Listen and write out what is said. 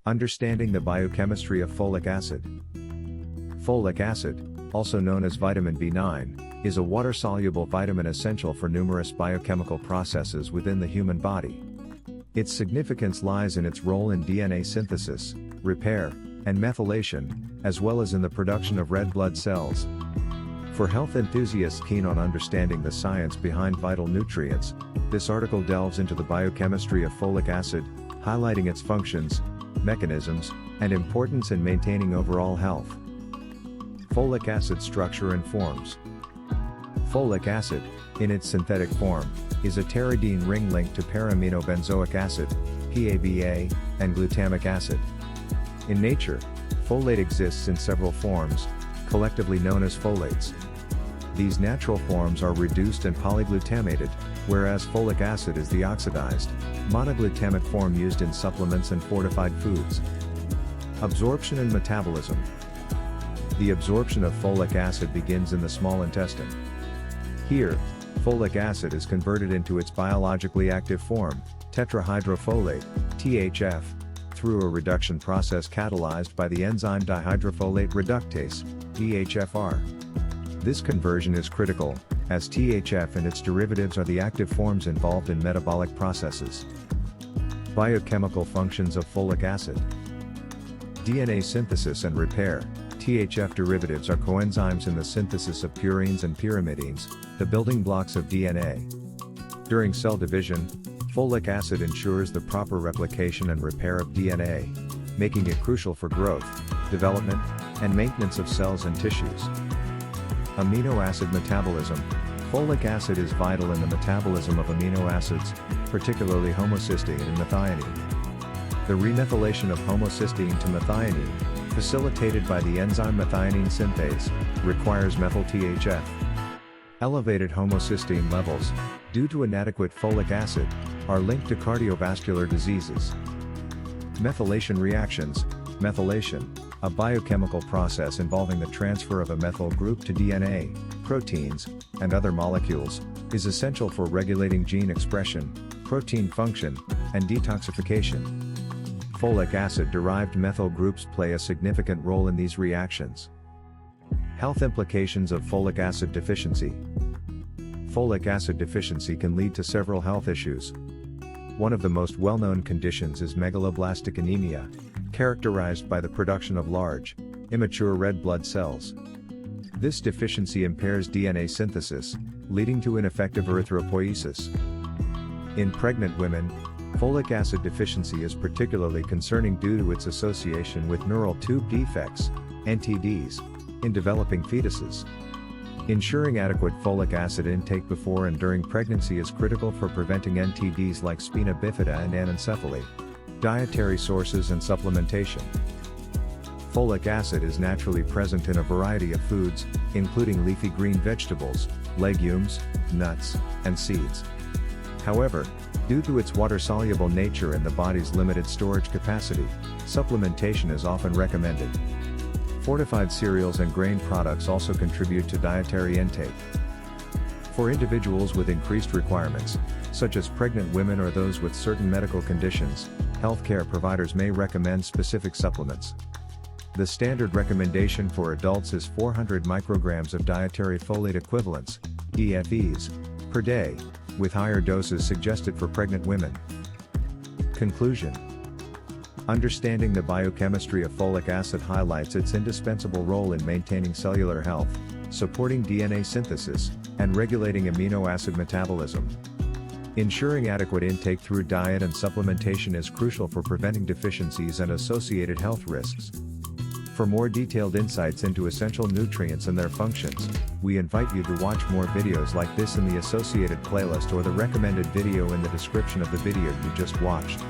Understanding the biochemistry of folic acid. Folic acid, also known as vitamin B9, is a water-soluble vitamin essential for numerous biochemical processes within the human body. Its significance lies in its role in DNA synthesis, repair, and methylation, as well as in the production of red blood cells. For health enthusiasts keen on understanding the science behind vital nutrients, this article delves into the biochemistry of folic acid, highlighting its functions, mechanisms, and importance in maintaining overall health. Folic acid structure and forms. Folic acid, in its synthetic form, is a pteridine ring linked to para-aminobenzoic acid, PABA, and glutamic acid. In nature, folate exists in several forms, collectively known as folates. These natural forms are reduced and polyglutamated, whereas folic acid is the oxidized, monoglutamate form used in supplements and fortified foods. Absorption and metabolism. The absorption of folic acid begins in the small intestine. Here, folic acid is converted into its biologically active form, tetrahydrofolate, THF, through a reduction process catalyzed by the enzyme dihydrofolate reductase, DHFR. This conversion is critical, as THF and its derivatives are the active forms involved in metabolic processes. Biochemical functions of folic acid. DNA synthesis and repair. THF derivatives are coenzymes in the synthesis of purines and pyrimidines, the building blocks of DNA. During cell division, folic acid ensures the proper replication and repair of DNA, making it crucial for growth, development, and maintenance of cells and tissues. Amino acid metabolism. Folic acid is vital in the metabolism of amino acids, particularly homocysteine and methionine. The remethylation of homocysteine to methionine, facilitated by the enzyme methionine synthase, requires methyl THF. Elevated homocysteine levels, due to inadequate folic acid, are linked to cardiovascular diseases. Methylation reactions. Methylation, a biochemical process involving the transfer of a methyl group to DNA, proteins, and other molecules, is essential for regulating gene expression, protein function, and detoxification. Folic acid-derived methyl groups play a significant role in these reactions. Health implications of folic acid deficiency. Folic acid deficiency can lead to several health issues. One of the most well-known conditions is megaloblastic anemia, characterized by the production of large, immature red blood cells. This deficiency impairs DNA synthesis, leading to ineffective erythropoiesis. In pregnant women, folic acid deficiency is particularly concerning due to its association with neural tube defects, NTDs, in developing fetuses. Ensuring adequate folic acid intake before and during pregnancy is critical for preventing NTDs like spina bifida and anencephaly. Dietary sources and supplementation. Folic acid is naturally present in a variety of foods, including leafy green vegetables, legumes, nuts, and seeds. However, due to its water-soluble nature and the body's limited storage capacity, supplementation is often recommended. Fortified cereals and grain products also contribute to dietary intake. For individuals with increased requirements, such as pregnant women or those with certain medical conditions, healthcare providers may recommend specific supplements. The standard recommendation for adults is 400 micrograms of dietary folate equivalents, DFEs, per day, with higher doses suggested for pregnant women. Conclusion. Understanding the biochemistry of folic acid highlights its indispensable role in maintaining cellular health, supporting DNA synthesis, and regulating amino acid metabolism. Ensuring adequate intake through diet and supplementation is crucial for preventing deficiencies and associated health risks. For more detailed insights into essential nutrients and their functions, we invite you to watch more videos like this in the associated playlist or the recommended video in the description of the video you just watched.